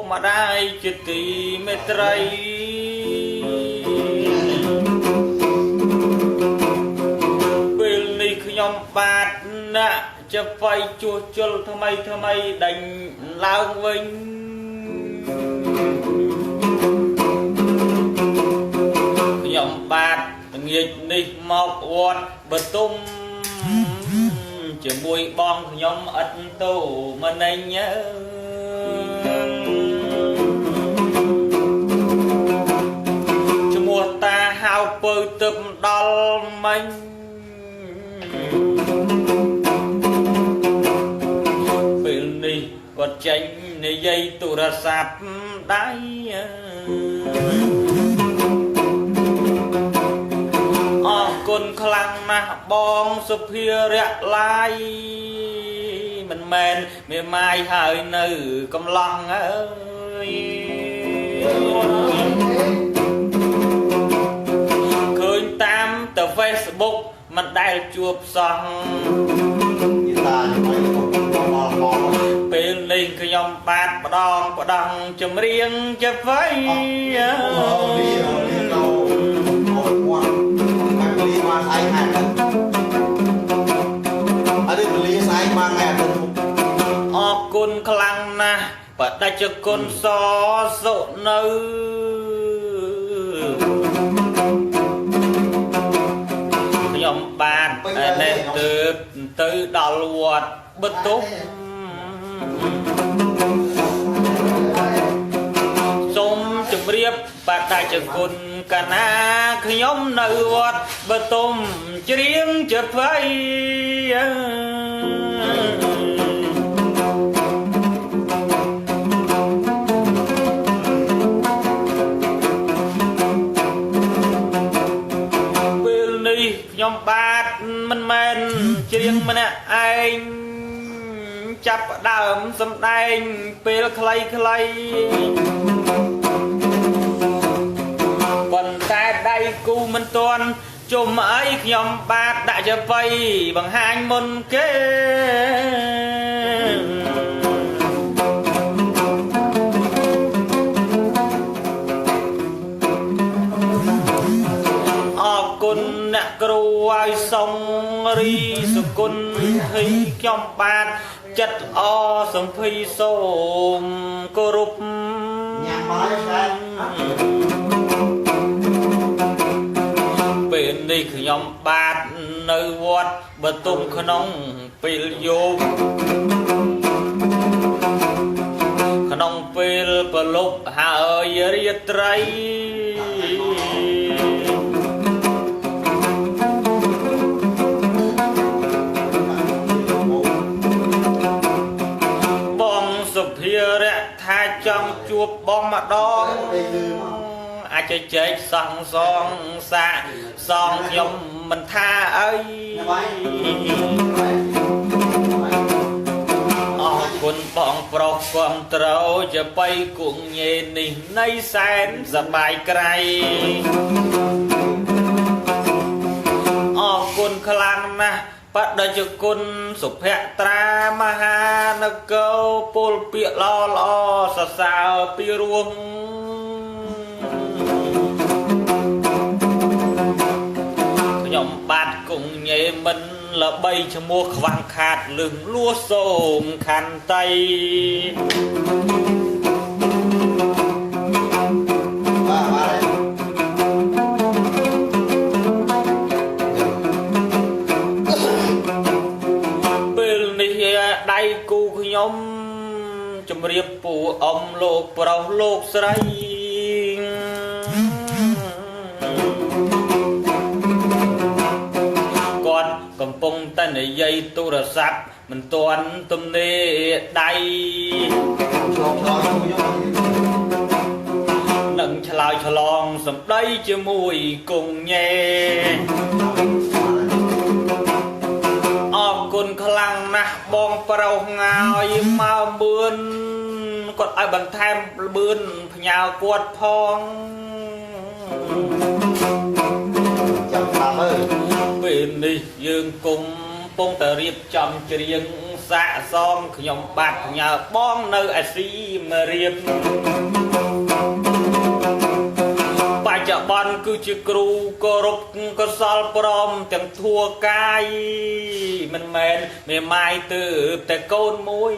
mà đai chữ tì mê trây bên này khi nhóm bát nạ cho phải chua chul thầm mây đành lao vinh nhóm bát nghịch nịch mọc quạt bật tung chỉ mùi bong nhóm ất tù mà anh nhớ cho mùa ta hao bơi tập đo mình bên này còn tránh này dây tù ra sạp đáy con khăn na bong sụp hia rẽ lai mình men mẹ mai hơi nữ cầm lòng ơi khơi tam tờ Facebook mặt đại chụp xong bên linh cái nhóm bát bà đong chùm riêng chụp với con khăn na và đại cho con so rộ nơ nhóm bàn nên từ đào luộc bất tốt xôm chùm riêng và đại cho con cả na khi nhóm nơ vật bất tôm riêng chợt vây nhóm bát mình men riêng mình anh chắp đầm xâm đanh bê khlây còn ta đây cu mình toàn chùm ấy nhóm bát đã cho vay bằng hai môn kế con nè kêu ai sông ri sụp con thấy trong bàn chất o sông phi sôm cô rụp bên đây khi nhóm bát nơi vót bờ tung khăn nông pil vô khăn nông pil bờ lục hạ ơi riết trai tha trong chuột bom mà đo ai chơi chết song song xa song nhom mình tha ơi quân bọn prok con trâuจะไปกุ่งเย็นนี่ในแสนสบายไกลquânคลังนะปัดได้จุกุลสุภะตรามหานเกาปูลเปียลอลอสสาวปีรวงยมบาดกุ่งเยมันละใบชมัวขวางขาดลึงลัวโสมคันไตnhóm chùm riêng phụ ông lột bầu lột sấy con cầm bông tay này dây tu ra sạp mình toàn tùm nê đầy nâng chà lòng sầm đây chưa mùi cùng nhẹ con khăn na bong prau ngài mau bươn còn ai bằng tham bươn nhào quạt phong bên đi dương cùng bông tờ riệp chậm riêng សាកសមខ្ញុំបាត់ញើបងនៅអាស៊ីមរៀបបច្ចុប្បន្នគឺជាគ្រូគោរពកុសលព្រមទាំងធัวកាយមិនមែនមេម៉ាយទើបតែកូនមួយ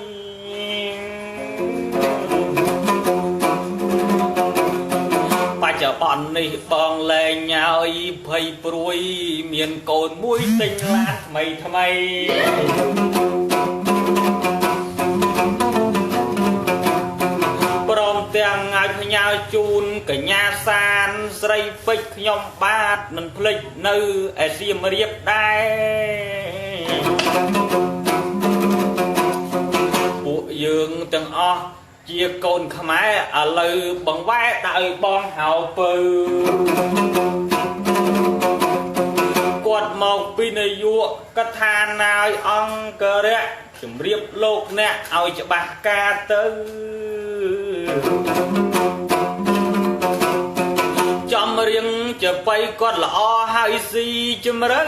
បច្ចុប្បន្ននេះបងលែងឲ្យភ័យព្រួយមានកូនមួយទិញឡានថ្មីថ្មីព្រមទាំងឲ្យផ្ញើជូនកញ្ញាសានស្រីពេជ្រខ្ញុំបាទមិនភ្លេចនៅឯសៀមរាបដែរពួកយើងទាំងអស់ជាកូនខ្មែរឥឡូវបង្វែរដាក់ឲ្យបងហៅពៅគាត់មកពីនាយកកថាណាយអង្គរៈជំរាបលោកអ្នកឲ្យច្បាស់ការទៅចំរៀងចបៃគាត់ល្អហើយស៊ីជំរឿ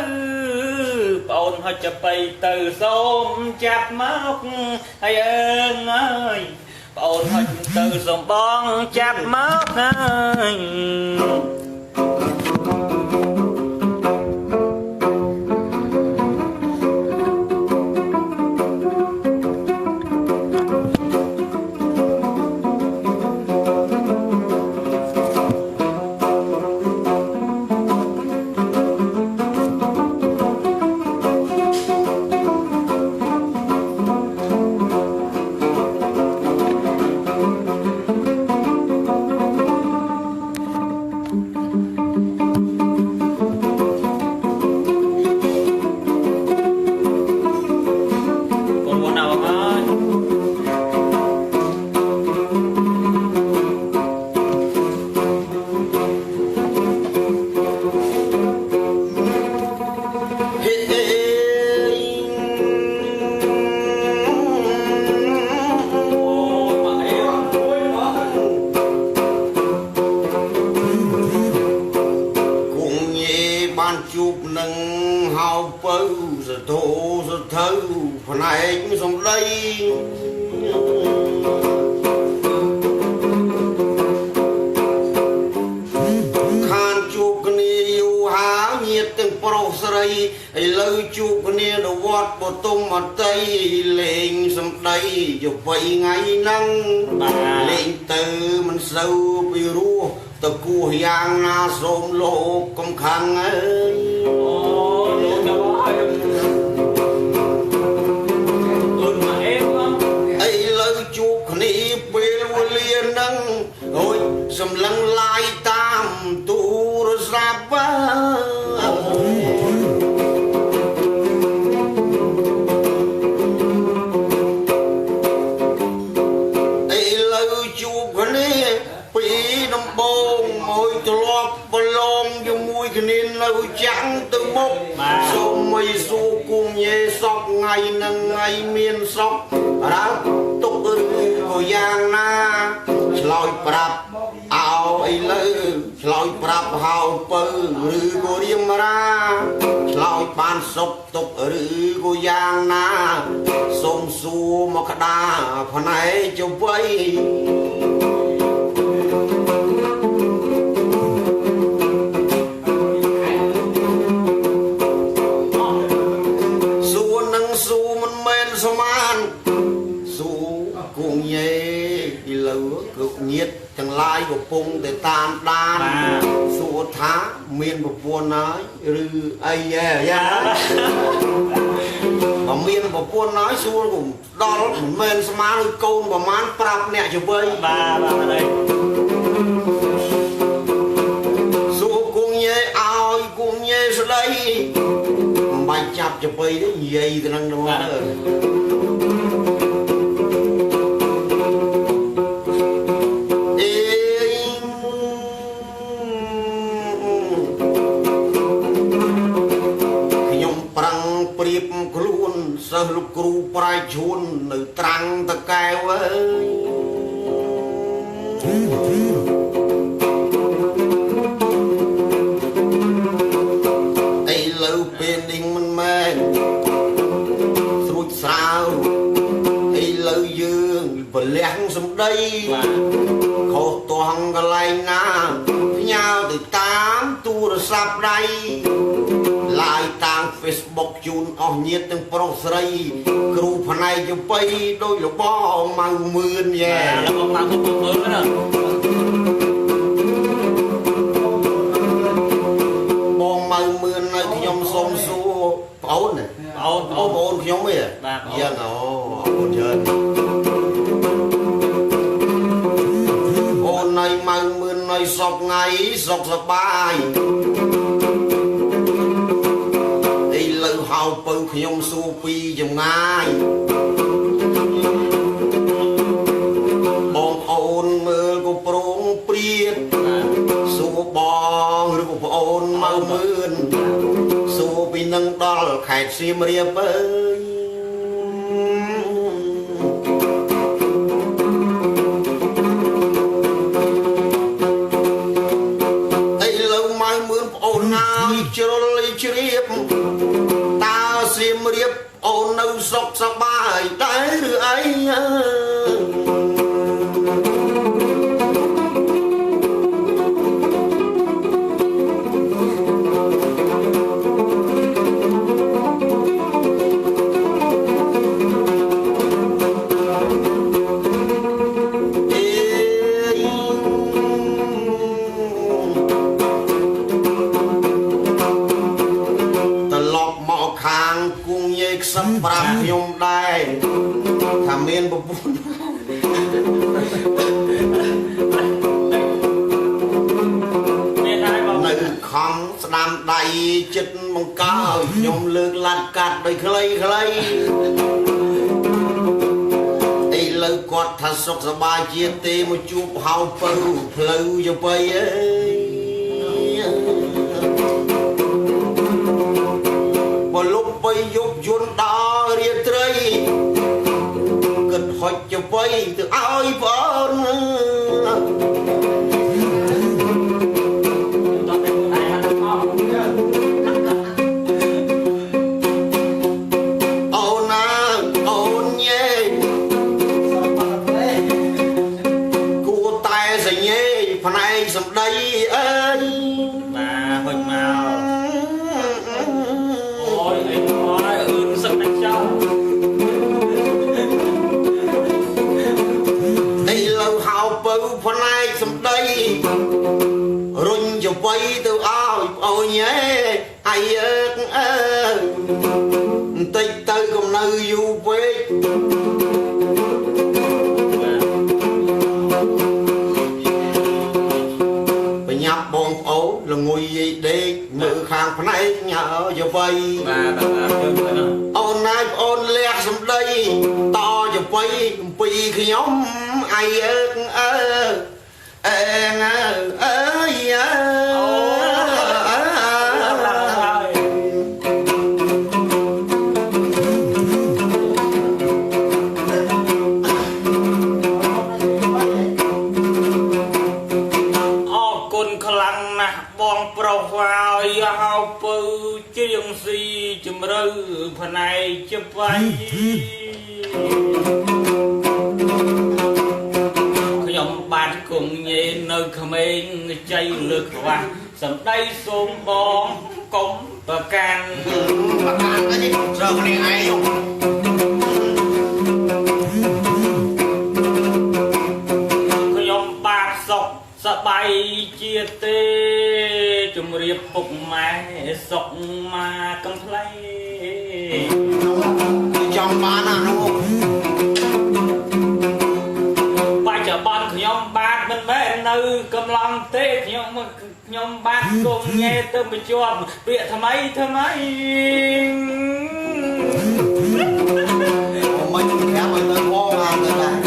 ប្អូនហុចចបៃទៅសូមចាប់មកហើយអើងអើយប្អូនហុចទៅសំបងចាប់មកហើយជួបនឹងហៅពៅសធោសធៅផ្នែកសំដីខានជួបគ្នាយូរហើយញាតិទាំងប្រុសស្រីឥឡូវជួបគ្នានៅវត្តបទុមអតីលេងសំដីជវៃថ្ងៃហ្នឹងលេងទៅមិនសូវពីរោះតគោះយ៉ាងណាសូមលោកកំខាំងអើយអូលោកទៅហើយអូនមកអេឥឡូវជួបគ្នាពេលវេលាហ្នឹងអូយសម្លឹងឡាយតាមទូរស័ព្ទគ្នានៅចាំងទៅមុខសូមឲ្យស៊ូគុំញេសពថ្ងៃនឹងថ្ងៃមានសពរើទុកឬក៏យ៉ាងណាឆ្លើយប្រាប់អោឥឡូវឆ្លើយប្រាប់ហៅពៅឬក៏រៀមរាឆ្លើយបានសុខទុកឬក៏យ៉ាងណាសូមសួរមកក្តារផ្នែកចុវៃសមានស៊ូគង់ញេឥឡូវគ្រប់ញាតទាំងឡាយកំពុងតែតាមដានសួរថាមានប្រពន្ធហើយឬអីយ៉ាបើមានប្រពន្ធហើយសួរកុំដល់មិនមែនស្មានកូនប្រមាណប្រាប់អ្នកជវិបាទហើយសួរគង់ញេឲ្យគង់ញេស្ដីមិនបាច់ចាប់ជវិទេនិយាយទៅនឹងទៅខ្លួនសិស្សលោកគ្រូប្រៃឈួននៅត្រាំងតកែវអើយឥឡូវពេលនេះមិនមែនស្រួចស្រាវ ដីខុសតួងកន្លែងណាផ្ញើទៅតាមទូរស័ព្ទដៃឡាយតាម Facebook ជូនអស់ញាតិទាំងប្រុសស្រីគ្រូផ្នែកចំបៃដោយលបងម៉ៅមឿនយ៉ែលបងម៉ៅមឿនណាបងម៉ៅមឿននៅខ្ញុំសូមសួរប្អូនខ្ញុំហ៎យ៉ាងអូអរគុណច្រើនអូននៅម៉ៅមឿននៅសពថ្ងៃសុខសប្បាយឥឡូវហៅពៅខ្ញុំសួរពីចម្ងាយបងអូនមើលក៏ប្រងព្រាតសួរបងឬក៏ប្អូនម៉ៅមឿនសួរពីនឹងដល់ខេត្តសៀមរាបអើយឥឡូវម៉ៅមឿនប្អូនហើយជ្រុលជ្រាបតើសៀមរាបអូននៅសុខសប្បាយដែរឬអីប្រាប់ខ្ញុំដែរថាមានប្រពន្ធមានហើយបងនៅខំស្ដាំដៃចិត្តបង្កើខ្ញុំលើកឡាត់កាត់ដោយខ្លីឥឡូវគាត់ថាសុខសប្បាយជាទេមកជួបហៅពៅផ្លូវទៅបីអើយបលុបបីយប់យន្តដល់រាត្រីគិតហុចទៅបីទៅឲ្យបងអូនណាអូនញ៉េគួតែសញ្ញេផ្នែកសម្ដីអើយបាទហុចមកផ្នែកសម្ដីរុញចវៃទៅឲ្យអូនឯអាយអើបន្តិចទៅកុំនៅយូរពេកបញ្ញាប់បងប្អូនល្ងុយយាយដេកមើលខាងផ្នែកញ៉ាចវៃអូនណាយប្អូនលះសម្ដីតចវៃអំពីខ្ញុំអាយអើអើអើយបងប្រុសហើយហៅពៅជាងស៊ីជំរឿផ្នែកច្បា ខ្ញុំបានគង់ញេនៅក្មេងចៃលើកខ្វះសម្ដីសូមបងកុំប្រកាន់នេះស្រកនេះឯងខ្ញុំបាទសុខសប្បាយជាទេជំរាបពុកម៉ែសុខមកកំផ្លែចង់បានណានោះខ្ញុំបាទមិនមែននៅកំឡុងទេខ្ញុំបាទគង់ញ៉ែទៅបញ្ជាប់ពាក្យថ្មីមិនប្រាប់ឲ្យទៅហងអានទៅដែរ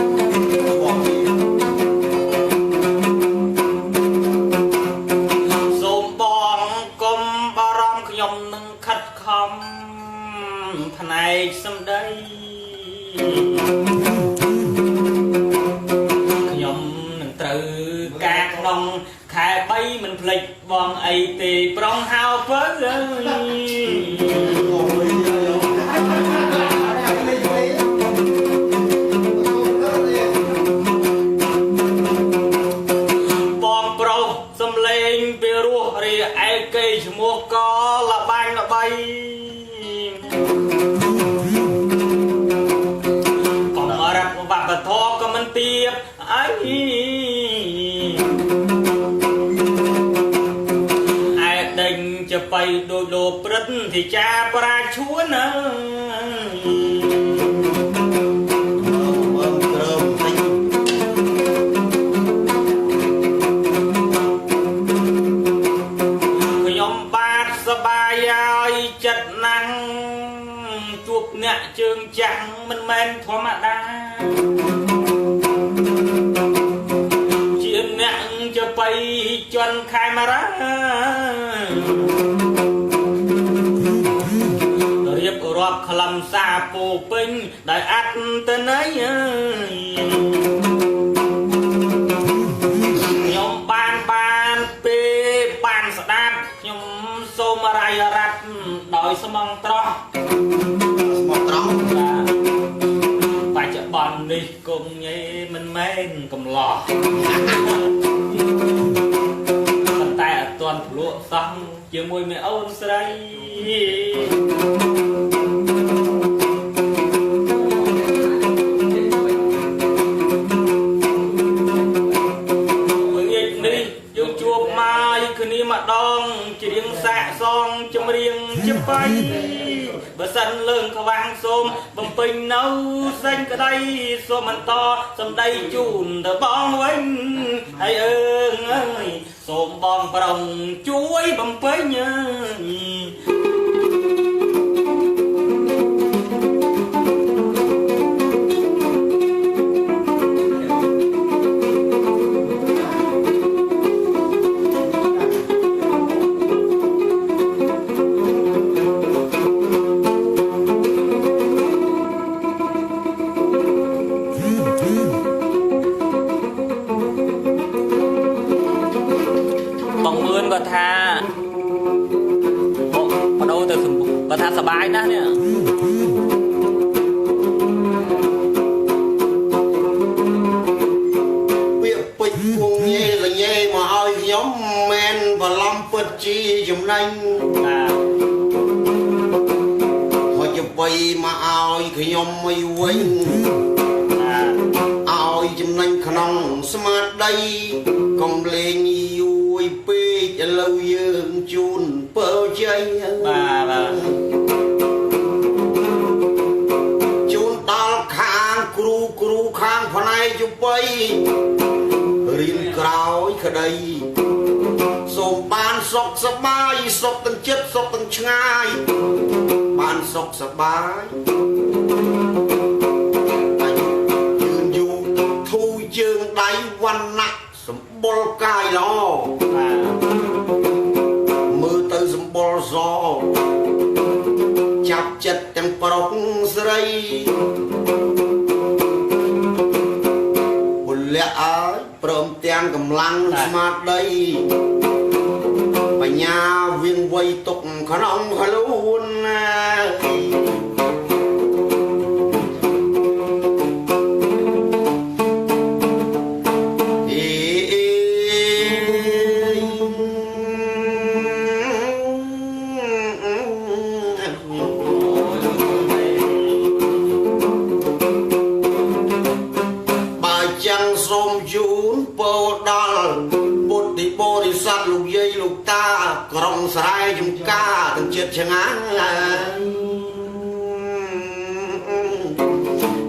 សូមបងកុំបារម្ភខ្ញុំនឹងខិតខំផ្នែកសម្ដីការក្នុងខែ3មិនភ្លេចបងអីទេប្រុងហៅពើអើយ គេឈ្មោះក៏លបាញ់លបីកុំរត់វប្បធម៌ក៏មិនទៀបអីដេញจะไปโดยโลព្រឹទ្ធที่ចាប្រាឈួនណាខ្ញុំបាទសបាយហើយចិត្តណាំងជួបអ្នកជើងចាំងមិនមែនធម្មតាជាអ្នកจะไปจนខេមរារៀបរាប់ខ្លឹមសារពោពេញដោយអត្តន័យខ្ញុំបានពេលបានស្ដាប់ខ្ញុំសូមរាយរដ្ឋដោយស្មងត្រង់បច្ចុប្បន្ននេះគុំញេមិនមែនកំឡោះប៉ុន្តែអត់ទាន់ភ្លក់សោះជាមួយមេអូនស្រីគ្នាម្ដងច្រៀងសាកសងចម្រៀងច្បាយបើសិនលើងខ្វាំងសូមបំពេញនៅសេចក្តីសូមបន្តសម្ដីជូនទៅបងវិញហើយអើយសូមបងប្រុងជួយបំពេញថាបដូរទៅបើថាសបាយណាស់នេះពាក្យពេចន៍គង់ញេលញេមកឲ្យខ្ញុំមិនប្រឡំពិតជាចំណេញហើយจะไปមកឲ្យខ្ញុំមិនវិញឲ្យចំណេញក្នុងស្មារតីកុំលេងយូរពេកឥឡូវយើងជូនពើជ័យបាទជូនដល់ខាងគ្រូខាងផ្នែកជប៉ុយរៀនក្រោយក្តីសូមបានសុខសប្បាយសុខទាំងចិត្តសុខទាំងឆ្ងាយបានសុខសប្បាយជើងដៃវណ្ណៈសម្បុរកាយល្អមើលទៅសម្បុរសចាប់ចិត្តទាំងប្រុសស្រីពលៈអើយព្រមទាំងកម្លាំងស្មារតីបញ្ញាវៀងវៃទុកក្នុងខ្លួនសូមជូនពរដល់បុត្របរិស័ទលោកយាយលោកតាក្រុងស្រែចំការទាំងចិត្តឆ្ងាយ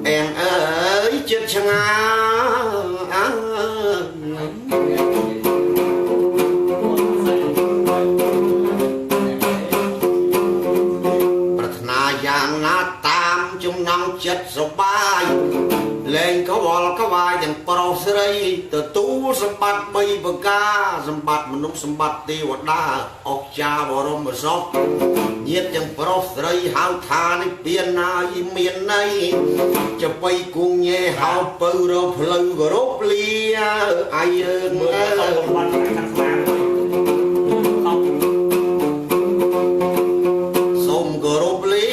អែងអើយចិត្តឆ្ងាយប្រាថ្នាយ៉ាងណាតាមចំណងចិត្តសប្បាយលែងកវល់កវាយទាំងប្រុសស្រីទទួលសម្បត្តិ3ប្រការសម្បត្តិមនុស្សសម្បត្តិទេវតាអស្ចារ្យបរមសុខញាតិទាំងប្រុសស្រីហៅថានេះពៀនណាយមានន័យจะไปគង់ញេហៅពៅរកផ្លូវគោរពលាអាយយើងសូមគោរពលា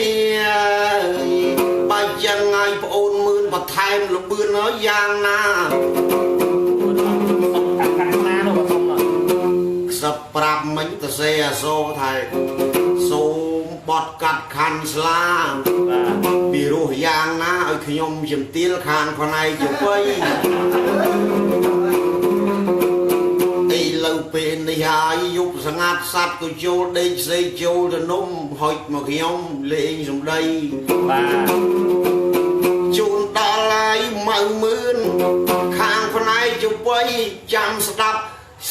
បាច់យ៉ាងไงប្អូនមឿនបន្ថែមលបឿនយ៉ាងណាខ្សឹបប្រាប់មិញទៅ សេអសោថៃសូមបត់កាត់ខាន់ស្លាពីរោះយ៉ាងណាឲ្យខ្ញុំជំទាលខាងផ្នែកជប៉ុយឥឡូវពេលនេះហើយយប់ស្ងាត់សัตว์ក៏ចូលដេកស្អីចូលទៅនំហុចមកខ្ញុំលេងសំដីបាទជូនដល់ហើយម៉ៅមឿនខាងផ្នែកជប៉ុយចាំស្ដាប់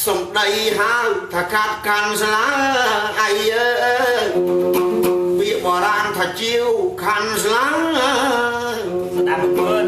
សំដីហៅថាកាត់កាន់ស្លាអីអើពាក្យបរាណថាជាវខាន់ស្លាស្ដាប់មើល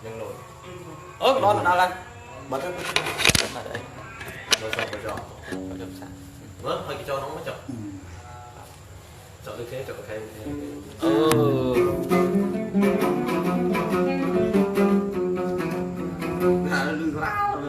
ยังโหลด đó là đâu lên bật hết ở đây เราชอบไปจอด có được sao เมื่อพอกี่จอน้องไม่จอดจอดโอเคจอดโอเค là lưng ráo